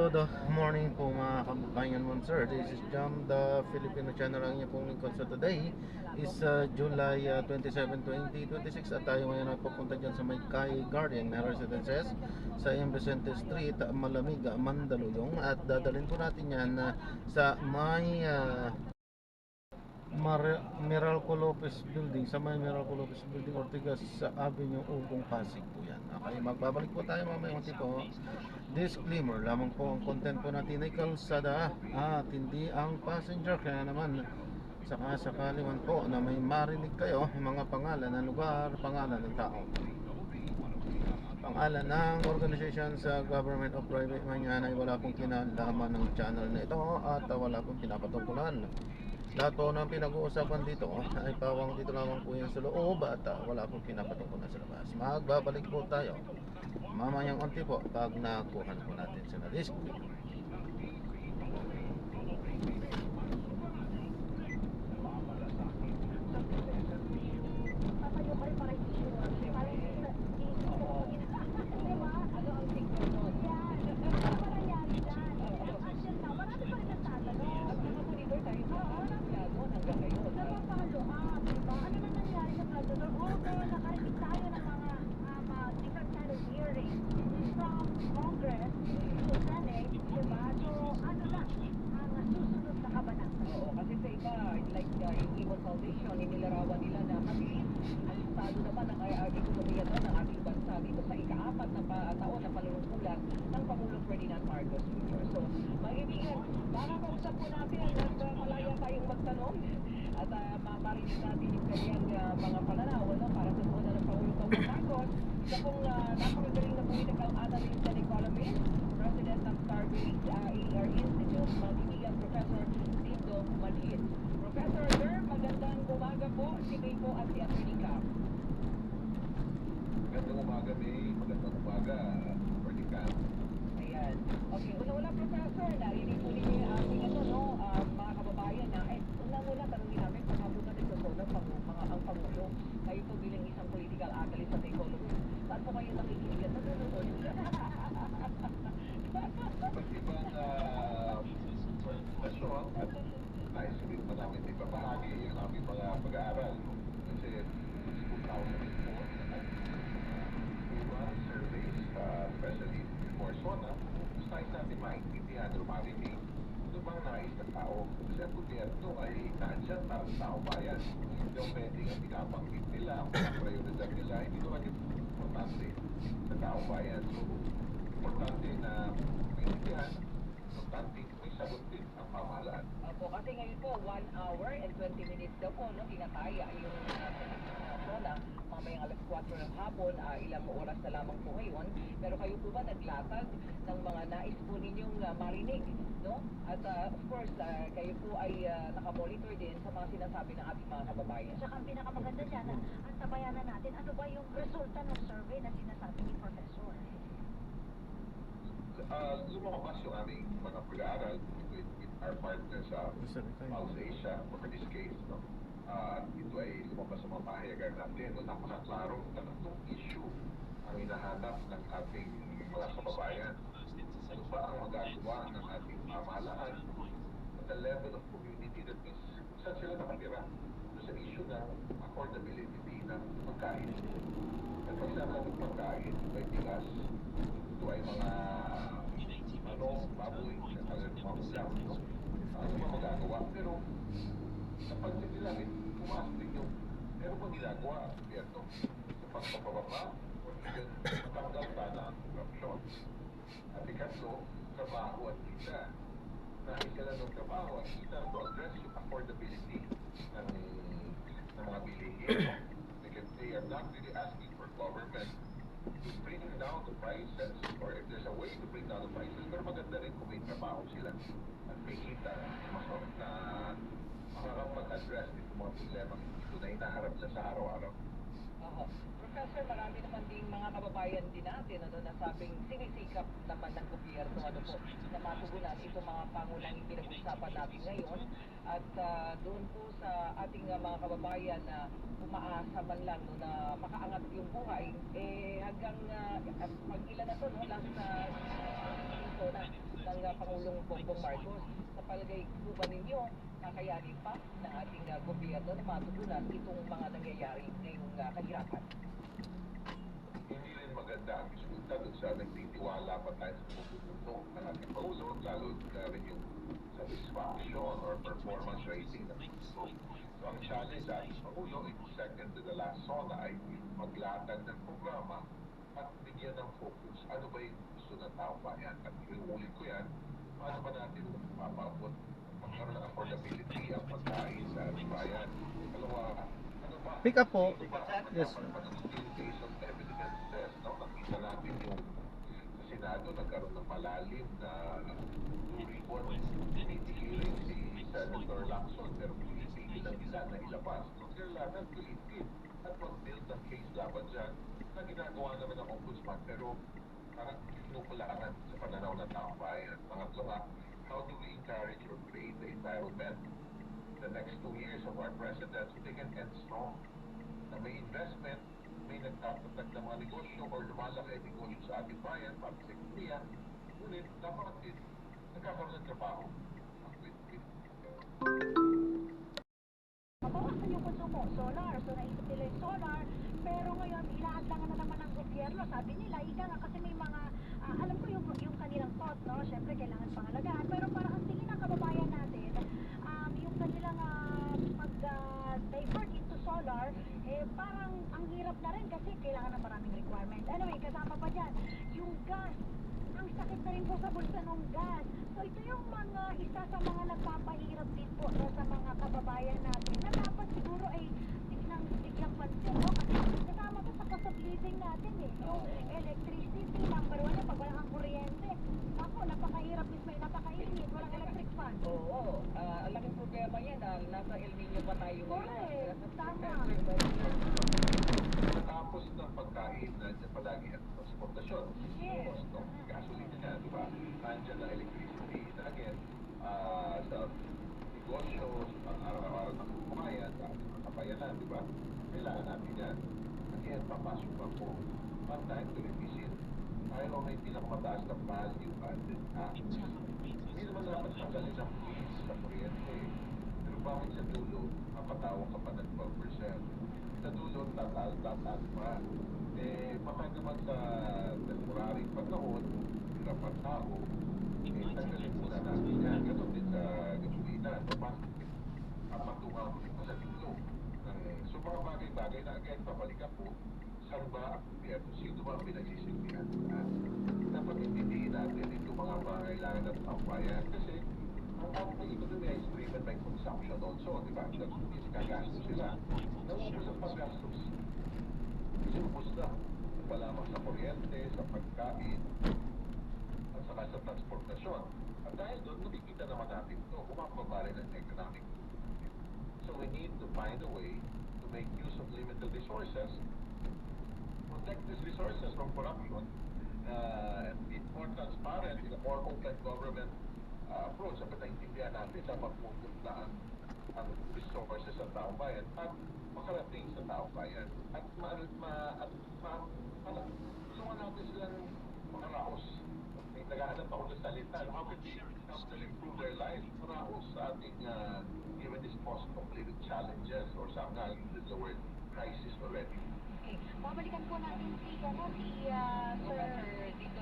Good morning po mga kababayan mo sir. This is Jam, the Filipino channel ang inyong pong lingkod. So today is July 27, 2026 at tayo ngayon ay pupunta dyan sa may Kai Garden Residences sa M. Vicente Street, Malamig, Mandaluyong at dadalhin po natin yan sa may Meralco Lopez Building, sa may Meralco Lopez Building, Ortigas sa Avenue Ugong, Pasig po yan. Okay, magbabalik po tayo mamaya unti po. Disclaimer lamang po, ang content po natin ay kalsada at hindi ang passenger. Kaya naman sakali man po na may marinig kayo mga pangalan ng lugar, pangalan ng tao, pangalan ng organization sa government o private man yan, ay wala pong kinalaman ng channel na ito at wala pong pinapatungkulan. Lahat po ng pinag-uusapan dito ay pawang dito lamang po yan sa loob at wala pong pinapatungkulan sa labas. Magbabalik po tayo mamayang unti po pag nakuha po natin sa disk. Foundation, inilarawan nila na mabilis ang estado naman ng ekonomiya ng ating bansa dito sa ika-4 na taon na panunungkulan ng Pangulong Ferdinand Marcos Jr. So, mga kaibigan, baka kausap po natin at malaya tayong magtanong at marinig natin yung kanyang mga pananaw para sa tuwa ng Pangulong Marcos. Isa pong napakagaling na political analyst and economist, President ng Starbase AR Institute, Mandibigan Professor Dindo Manhid. Professor Sir, magandang umaga po. Si May po at si Atty. Magandang umaga, May. Magandang umaga, Atty. Ayan. Okay, una-una, Professor, narinig po ninyo yung ating mga kababayan na, una-una, tanongin namin, pagkabutan nito po ng ang Pangulo. Kayo po bilang isang political analyst at economist. Saan po kayo nakikinig at nanonood? Pag-ibang question at nais rin pa namin ibabahagi yung aming mga pag-aaral. Kasi 2004 at surveys, especially before SONA, gusto nais natin maintindihan o marinig ano bang nais ng tao. Kasi ang gobyerno ay nandyan para sa tao bayan. Hindi ang pwedeng ang pinapanggit nila, ang prioridad nila, hindi naman importante sa tao bayan. So, importante na maintindihan, importante may sagot din ang pamahalaan. Opo, kasi ngayon po, 1 hour and 20 minutes daw po, tinataya yung SONA. Mamayang alas 4 ng hapon, ilang oras na lamang po ngayon. Pero kayo po ba naglatag ng mga nais po ninyong marinig, no? At of course, kayo po ay nakamonitor din sa mga sinasabi ng ating mga kababayan. Saka ang pinakamaganda dyan, ang tabayanan natin, ano ba yung resulta ng survey na sinasabi ni Professor? Lumabas yung aming mga pag-aaral with our partners sa Pulse Asia, for this case, no? Ito ay lumabas sa mga pahayagan natin. No? Napakaklaro na itong issue ang hinahanap ng ating mga kababayan. Ano ba ang magagawa ng ating pamahalaan at the level of community that is saan sila nakatira sa issue ng affordability ng pagkain. At pagsasabi ng pagkain, may bigas, ito ay mga baboy, mga ulam, no? Ano ba magagawa? Pero napansin nila rin, tumaas din yung meron pang ginagawa ang gobyerno sa pagpapababa o even matanggal sana ang korupsyon. At ikatlo, trabaho at kita. Nais sila ng trabaho at kita to address yung affordability ng mga bilihin. Because they are not really asking for government to bring down the prices or if there's a way to bring down the prices, pero maganda rin kung may trabaho sila at may kita na makakapag-address dito mga problema ito na hinaharap na sa araw-araw. Professor, marami naman ding mga kababayan din natin na sabing sinisikap naman ng gobyerno na matugunan itong mga pangunahing pinag-usapan natin ngayon at doon po sa ating mga kababayan na umaasa man lang na makaangat yung buhay hanggang pag ilan na to last na ito na ng Pangulong Bongbong Marcos. Sa palagay po ba ninyo, kakayanin pa ng ating gobyerno na matugunan itong mga nangyayari ngayong kahirapan? Hindi rin maganda ang resulta dun sa nagtitiwala pa tayo sa pumupuno ng ating Pangulo, lalo na rin yung satisfaction or performance rating ng Pangulo. So ang challenge sa ating Pangulo, second to the last zona ay maglatag ng programa at bigyan ng focus. Ano ba yung gusto ng taong bayan? At inuulit ko yan, paano ba natin mapapaabot magkaroon ng affordability ang pagkain sa ating bayan? Dalawa, ano ba? Pick up po. Ito ba? Yes. Case of evidences, no? Nakita natin yung sa Senado nagkaroon ng malalim na report hearing si Senator Lacson pero pinitigil lang nila na ilabas. So, kailangan tulitin at mag-build ng case laban dyan na ginagawa naman ng ombudsman pero parang pinukulangan sa pananaw ng taong bayan. Pangatlo nga, how do we encourage or create the environment the next 2 years of our president so they can end strong? Na may investment, may nagtatatag ng mga negosyo or lumalaki ang negosyo sa ating bayan para sa ekonomiya, ngunit dapat din nagkakaroon ng trabaho ang win-win. Mabawasan yung konsumo, solar. So naisip nila yung solar, pero ngayon ilaadlangan na naman ng gobyerno. Sabi nila, ika nga kasi may mga, alam ko yung kanilang thought, no? Siyempre kailangan pangalagaan, pero parang ang tingin ng kababayan natin, yung kanilang divert into solar, parang ang hirap na rin kasi kailangan ng maraming requirement. Anyway, kasama pa dyan, yung gas. Ang sakit na rin po sa bulsa ng gas. So ito yung mga isa sa mga nagpapahirap din po sa mga kababayan natin na dapat siguro ay biglang pansin, no? Kasi kasama to sa cost of living natin eh. Yung electricity, number one, pag wala kang kuryente. Ako, napakahirap mismo, napakainit, walang electric fan. Oo, ang laking problema yan. Nasa El Nino pa tayo Correct, tama. Tapos ng pagkain, nandiyan palagi ang transportasyon. Yes. Cost ng gasolina niya, di ba? Nandiyan ang electricity. Again, sa negosyo, sa araw-araw ng kumayan, sa ating mga kabayanan, di ba? Kailangan natin yan. Again, papasok pa po. One time to revisit. Tayo may pinakamataas na value added tax. Hindi naman dapat tanggalin ang fees sa kuryente. Pero bakit sa dulo, mapatawag ka pa ng 12%? Sa dulo, tatal pa. Bakit naman sa temporary panahon, hirap ang tao, tanggalin muna natin yan. Ganon din sa gasolina. So, bakit patungan ko dito sa dulo? So, mga bagay-bagay na again, babalikan po, saan ba ang gobyerno? Sino ba ang pinagsisilbihan? Dapat intindihin natin ito mga pangailangan ng taong-bayan kasi ang ating economy is driven by consumption also, di ba? Kasi kagastos sila. Naubos ang paggastos. Kasi ubos na. Wala lamang sa kuryente, sa pagkain, at saka sa transportasyon. At dahil doon, nakikita naman natin ito, bumababa rin ang economic activity. So we need to find a way to make use of limited resources, protect these resources from corruption, and be more transparent in a more open government approach. Dapat naintindihan natin sa pagpupuntaan ang resources sa taong bayan at makarating sa taong bayan. At tulungan natin silang makaraos. May naghahanap ako ng salita. How can we help them improve their life? Makaraos sa ating given this post-completed challenges or some nga use the word crisis already. Okay, babalikan po natin si Sir Dito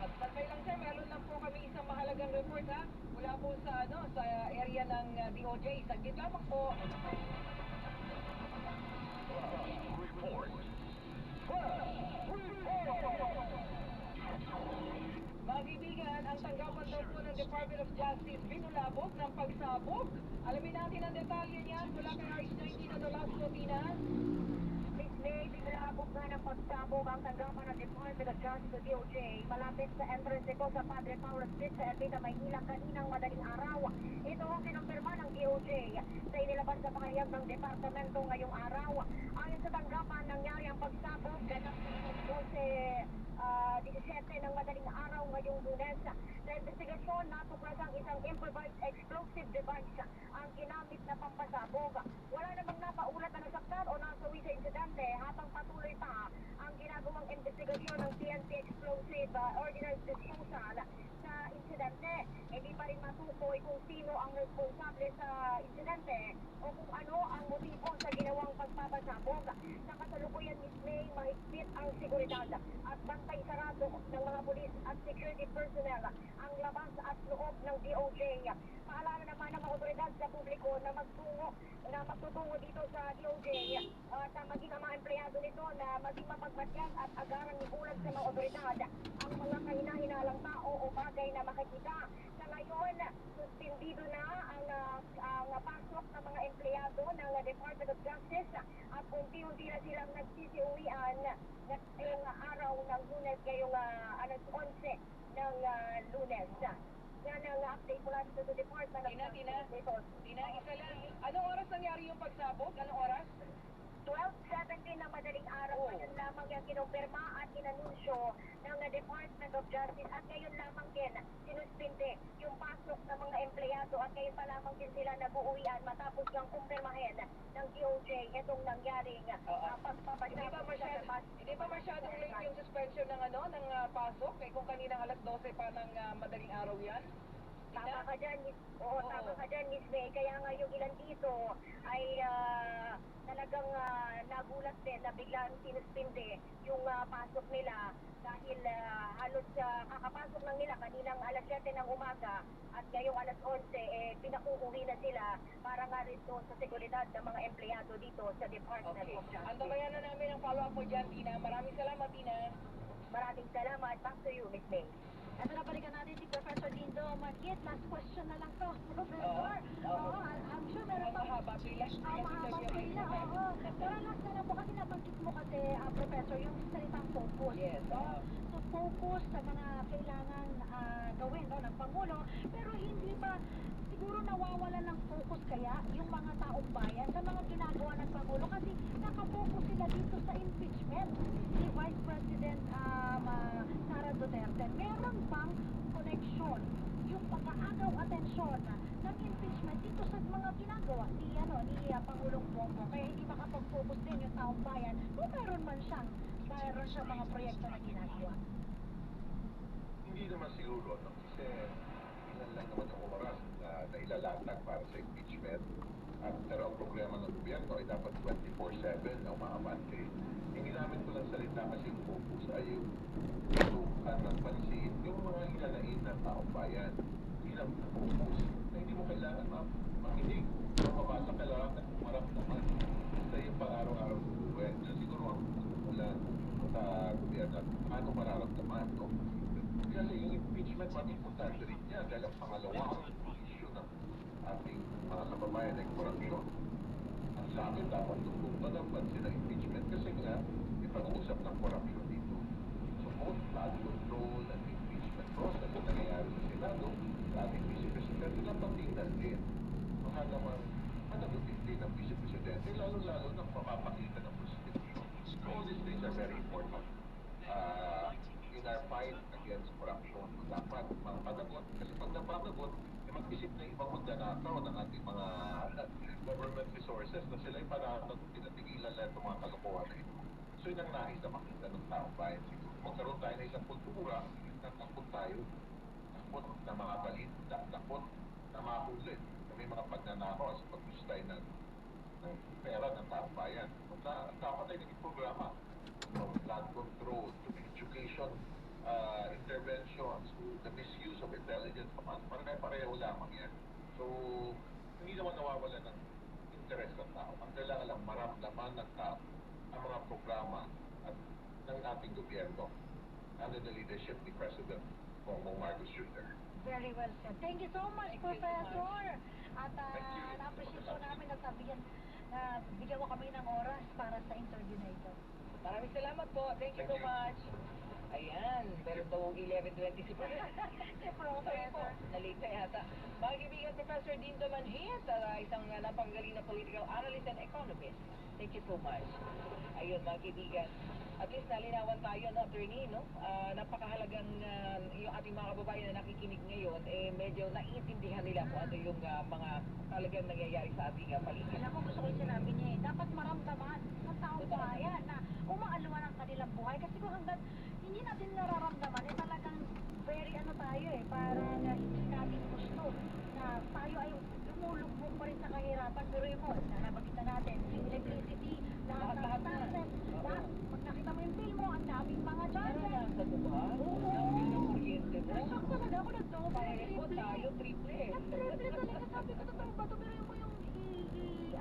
at pantay lang sir, meron lang po kami isang mahalagang report ha, mula po sa sa area ng DOJ. Saglit lamang po. Mga kaibigan, ang tanggapan daw po ng Department of Justice binulabog ng pagsabog. Alamin natin ang detalye niyan mula kay RH19 na Nolasco Pinas. May binulabog nga ng pagsabog ang tanggapan ng Department of Justice o DOJ malapit sa entrance ko sa Padre Paul Street sa Ermita, Maynila kaninang madaling araw. Ito ang kinumpirma ng DOJ sa inilabas na pahayag ng departamento ngayong araw. Ayon sa tanggapan, nangyari ang pagsabog ganap 17 ng madaling araw ngayong Lunes. Sa investigasyon, natuklasang isang improvised explosive device ang ginamit na pampasabog. Wala namang napaulat na nasaktan o nasawi sa insidente habang patuloy pa ang ginagawang investigasyon ng TNT Explosive with ordinance disposal sa insidente. Hindi pa rin matukoy kung sino ang responsable sa insidente o kung ano ang motibo sa ginawang pagpapasabog. Sa kasalukuyan mismo, mahigpit ang seguridad at bantay sarado ng mga pulis at security personnel ang labas at loob ng DOJ. Paalala naman ng mga otoridad sa publiko na magtutungo dito sa DOJ at maging ang mga empleyado nito na maging mapagmatyan at agarang ibulag sa mga otoridad ang mga kahina-hinalang tao o bagay na makikita. Sa ngayon, suspendido na ang pasok ng mga empleyado ng Department of Justice at unti-unti na silang nagsisiuwian ngayong araw ng Lunes, ngayong alas 11 ng Lunes. Yan ang update mula dito sa Department of Justice. Tina, isa lang. Anong oras nangyari yung pagsabog? Anong oras? 12:17 ng madaling araw, ngayon lamang yung kinumpirma at inanunsyo ng Department of Justice at ngayon lamang din sinuspinde yung pasok ng mga empleyado at ngayon pa lamang din sila nag-uuwian matapos yung kumpirmahin ng DOJ itong nangyaring pagpapasabog. Hindi ba masyadong late yung suspension ng pasok? Eh kung kaninang alas 12 pa ng madaling araw yan? Tama ka dyan, tama ka dyan, Miss May. Kaya nga yung ilan dito ay talagang nagulat din na biglang sinuspinde yung pasok nila dahil halos kakapasok lang nila kaninang alas 7 ng umaga at ngayong alas 11 pinakuuwi na sila para nga rin doon sa seguridad ng mga empleyado dito sa Department of Justice. Antabayan na namin ang follow-up mo dyan, Tina. Maraming salamat, Tina. Maraming salamat. Back to you, Miss May. Ito na, balikan natin si Professor Dindo Manhit. Last question na lang to, Professor. Oo, I'm sure meron Ang pa. mahaba pila. Ang mahaba pila, oo. Pero last na lang po kasi nabanggit mo kasi, Professor, yung salitang focus. Yes, no? So, focus sa mga kailangan gawin ng Pangulo. Pero hindi ba siguro nawawala ng focus kaya yung mga taong bayan sa mga ginagawa ng Pangulo kasi nakafocus sila dito sa impeachment ni Vice President Sara Duterte. Meron bang connection yung pag-aagaw atensyon ng impeachment dito sa mga ginagawa ni Pangulong Bongbong kaya hindi makapag-focus din yung taong bayan kung meron siyang mga proyekto na ginagawa? Hindi naman siguro, no? Kasi ilan lang naman ang oras na ilalatag para sa impeachment. Pero ang problema ng gobyerno ay dapat 24/7 na umaabante. Yung ginamit ko lang salita kasi yung focus ay yung tutukan ng pansin yung mga ilalain ng taong bayan. Yun ang focus na hindi mo kailangan makinig. Kung mabasa ka lang at umarap naman sa yung pang-araw-araw ng buwan. Yan siguro ang mula sa gobyerno at paano mararamdaman. No? Kasi yung impeachment, importante rin niya dahil ang pangalawang issue ng ating mga kababayan ay korupsyon. At sa akin, dapat tutupan ng pansin ang impeachment kasi nga, may pag-uusap ng korupsyon dito. So, both flood control and impeachment process na nangyayari sa Senado, sa ating Vice Presidente, dapat tingnan din. Baka naman, managutin din ng Vice Presidente, lalo-lalo na mapapakita ng Constitution. So, all these things are very important. In our fight against corruption, dapat mapanagot kasi pag napanagot, mag-isip na ibang magnanakaw ng ating mga government resources na sila yung para tinatigilan lang itong mga kalokohan na ito. So yun ang nais na makita ng taong bayan siguro. Magkaroon tayo na isang kultura na takot tayo, takot na mga balita, takot na mahuli na may mga pagnanakaw sa pag-ustay ng pera ng taong bayan. Dapat ay naging programa from flood control to education interventions, to the misuse of intelligence command, pareho lamang yan. So, hindi naman nawawala ng interest ng tao. Ang kailangan lang maramdaman ng tao ang mga programa at ng ating gobyerno under the leadership ni President Bongbong Marcos Jr. Very well said. Thank you so much, Professor. At na-appreciate po namin at bigyan mo kami ng oras para sa interview na ito. Maraming salamat po. Thank you so much. Ayan, meron daw 11:20 si Professor. Sorry po, nalate na yata. Mga kaibigan, Professor Dindo Manhit, isang napanggaling na political analyst and economist. Thank you so much. Ayun, mga kaibigan, at least nalinawan tayo, no, attorney, no? Napakahalagang yung ating mga kababayan na nakikinig ngayon, medyo naiintindihan nila kung ano yung mga talagang nangyayari sa ating paligid. Alam mo, gusto ko yung sinabi niya dapat maramdaman ng taong bayan na umaalwa ng kanilang buhay kasi kung hanggang hindi natin nararamdaman, Pag nakita mo yung bill mo, ang daming mga Pero charges. nasa to ba? Oo. Ang bill ng kuryente mo. Nashock talaga ako ng double, Pareho tayo, triple. Triple talaga, sabi ko, totoo ba? Pero mo yung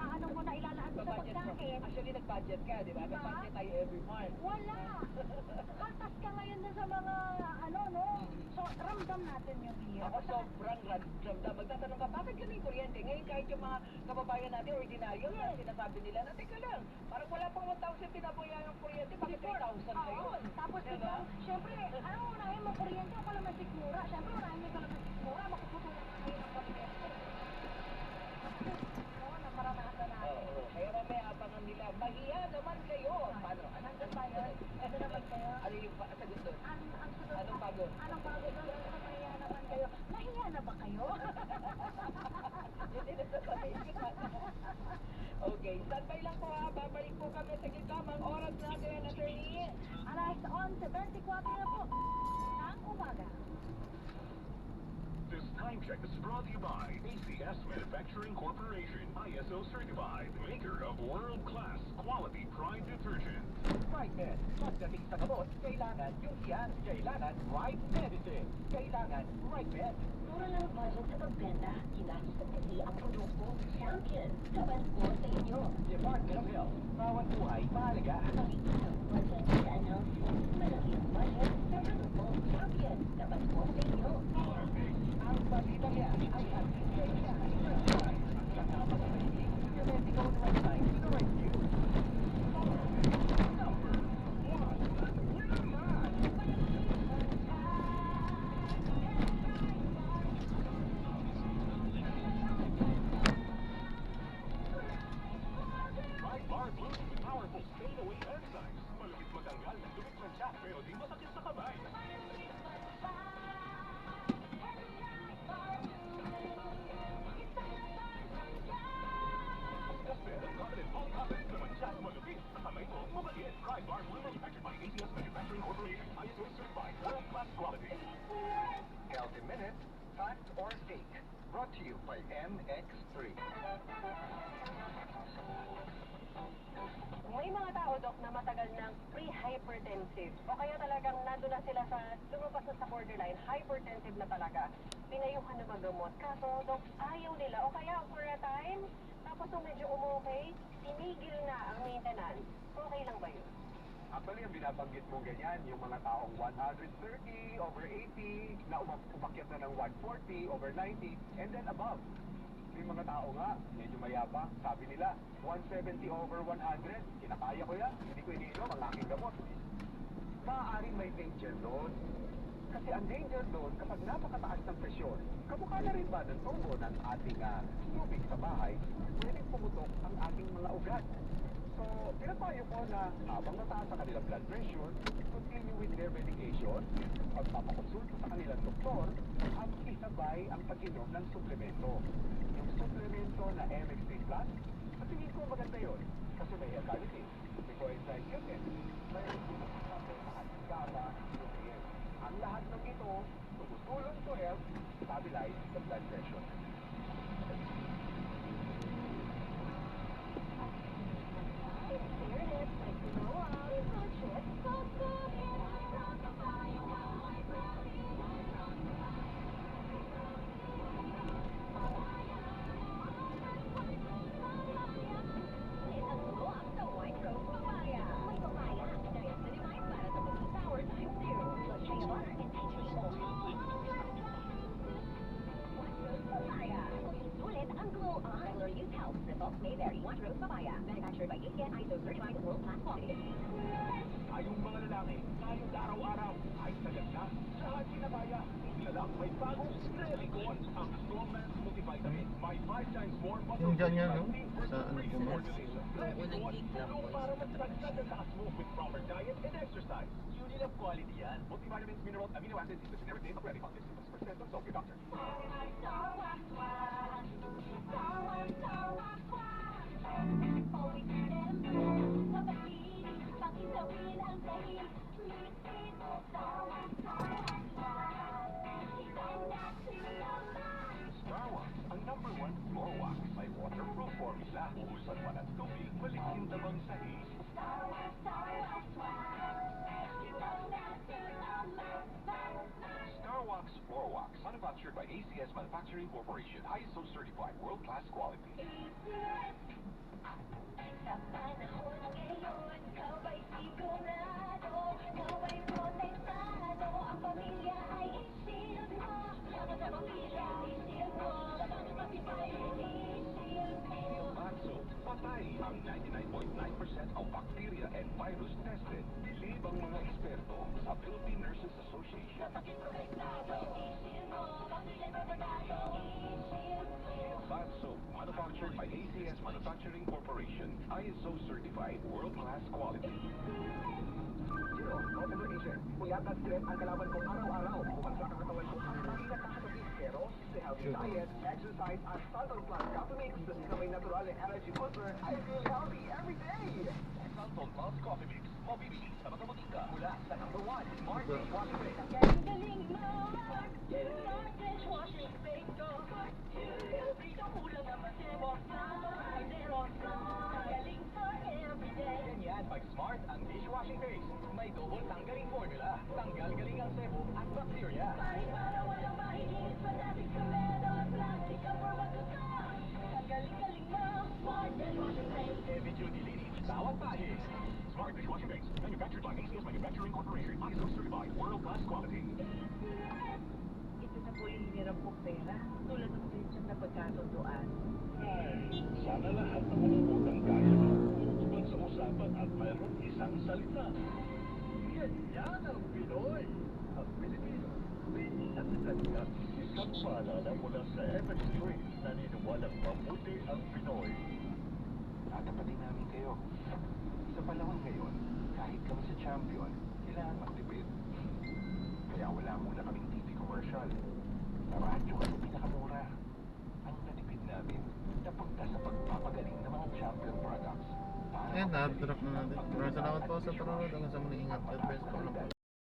ano mo na ilalaan mo sa Budget mo. pagkain. Actually, nag-budget ka, di ba? Diba? Nag-budget tayo every month. Wala. Kaltas ka ngayon dun sa mga, ano, no? So, ramdam natin yung hirap. Ako sobrang ramdam. Magtatanong ka, bakit ganun yung kuryente? Ngayon kahit yung mga kababayan natin, ordinaryo, na sinasabi nila na, teka lang, parang wala pang 1,000 pinabuyan ng kuryente, bakit 3,000 ngayon? Tapos Diba? ito, syempre, ano unahin mo kuryente o kalamansi mura? Syempre, unahin mo yung kalamansi mura, makukutulong ka ngayon ng kuryente. Oo, na maranasan natin. Oo, kaya mamaya abangan nila, mahiya naman kayo. Paano? Nandun ba yun? Ano naman kayo? Ano yung sagot doon? Ang sunod Anong bago? Anong bago doon? Ano nahiya naman kayo? Nahiya na ba kayo? Hindi na sasabihin ko na. Okay, standby lang po ha. Babalik po kami sa lamang oras natin, attorney. Alas 11:24 na po ng umaga. This time check is brought to you by ACS Manufacturing Corporation, ISO certified, maker of world-class quality pride detergent. Right Med. Pagdating sa gamot, kailangan yung iyan. Kailangan right medicine. Kailangan right med. Mura lang budget sa pagbenta. Ginastos ng kasi ang produkto. Champion. Kapan po sa inyo. Department of Health. Bawat buhay mahalaga. Makikita ang budget sa announcement. Malaki ang budget sa produkto. Champion. Kapan po sa inyo. Ang balitang yan ay ating kaya. Kasama sa mahilig, your medical website to the right view. Number 1. Right Bar Blue with powerful stain-away enzymes. Malupit matanggal ng lumit mancha, pero di masakit sa kamay. Kasi ang confident all confident na mancha, malupit sa kamay mo, mabait. Right Bar Blue manufactured by ACS Manufacturing Corporation, ISO certified, world-class quality. Healthy Minute, Fact or Fake. Brought to you by MX3. May mga tao, Dok, na matagal ng pre-hypertensive o kaya talagang nandun na sila sa lumabas na sa borderline, hypertensive na talaga. Pinayuhan na magamot. Kaso, Dok, ayaw nila o kaya for a time, tapos nung medyo umokay, tinigil na ang maintenance. Okay lang ba yun? Actually, ang binabanggit mo ganyan, yung mga taong 130 over 80, na umakyat na ng 140 over 90, and then above. May mga tao nga, medyo mayabang, sabi nila, 170 over 100, kinakaya ko yan, hindi ko iniinom ang aking gamot. Maaaring may danger doon. Kasi ang danger doon, kapag napakataas ng presyon, kamukha na rin ba ng tubo ng ating tubig sa bahay, pwedeng pumutok ang ating mga ugat. So, pinapayo ko na habang mataas ang kanilang blood pressure, continue with their medication, pagpapakonsulta sa kanilang doktor, at isabay ang pag-inom ng suplemento. Yung suplemento na MX3 Plus, sa tingin ko maganda yun. Kasi may alkalinity, may coenzyme Q10, may GABA, nutrients. Ang lahat ng ito, tumutulong to help stabilize the blood pressure. May vary. One Rose Papaya, manufactured by ACN ISO certified world-class quality. Tayong mga lalaki, tayong araw-araw, ay sagad na, lahat kinabaya. Sila lang may bagong Relicon, ang Strongman's Multivitamin. May 5 times more Yung ganyan, no? muscle Sa ano po, no? formulation. Relicon, tulong para magsagdag ang lakas mo with proper diet and exercise. Unit of quality yan. Multivitamins, minerals, amino acids, is the generic name of Relicon. This is percent consult your doctor. Starwax, ang number 1 floor wax. May waterproof formula. Ubusan man at tubig, balik yung tabang sa Detox Floor Wax, manufactured by ACS Manufacturing Corporation, ISO certified, world-class quality. Sa panahon ngayon, ikaw ay sigurado, ikaw ay protektado, ang pamilya ay i-shield mo. Laban sa pamilya, i-shield mo. Laban ng matibay, i-shield mo. Batso, patay ang 99.9% ng bacteria and virus tested. Bilib ang mga eksperto sa Philippine Nurses Association. Kapag protektado, i-shield mo. Pamilya protektado, i-shield mo. Batso, manufactured by ACS Manufacturing Corporation, ISO certified, world-class quality. Zero, Officer Agent. Puyat at stress ang kalaban ko araw-araw. Bumagsak ang katawan ko ang mahirap na katabi. Pero, sa healthy diet, exercise at Santon Plus Coffee Mix na may natural and energy booster, I feel healthy every day. Santon Plus Coffee Mix, mabibili sa matamatika mula sa number 1 Smart Dishwashing Mix. Galing mo, Smart Dishwashing Face ko. Dito ulang naman si Roxanne. Galing for everyday. Ganyan pag Smart ang dishwashing face. May double tanggaling formula. Tanggal-galing ang sebo at bacteria. Para walang mahilig sa dati kamero at plastic ang pamatuta. Galing mo, Smart Dishwashing Face. Heavy duty linis, tawag pahis. Smart Dishwashing Mix, manufactured by ACS Manufacturing Corporation, ISO certified, world-class quality. Ito na po yung hinirap kong pera, tulad ng pension na pagkasunduan. Sana lahat ng manonood ang kaya mo. Tungkol sa usapan at mayroon isang salita. Ganyan ang Pinoy. Ang Pilipino, pinakatagkat. Isang paalala mula sa Evans Street, naniniwalang mabuti ang Pinoy. Tatapatin namin kayo. Sa panahon ngayon, kahit kami sa champion, kailangan magtipid. Kaya wala muna kaming TV commercial. Sa radyo kasi pinakamura. Ang natipid namin, napunta sa pagpapagaling ng mga champion products. And na-drop na natin. Maraming salamat po sa panonood. Hanggang sa muli, ingat. God bless po.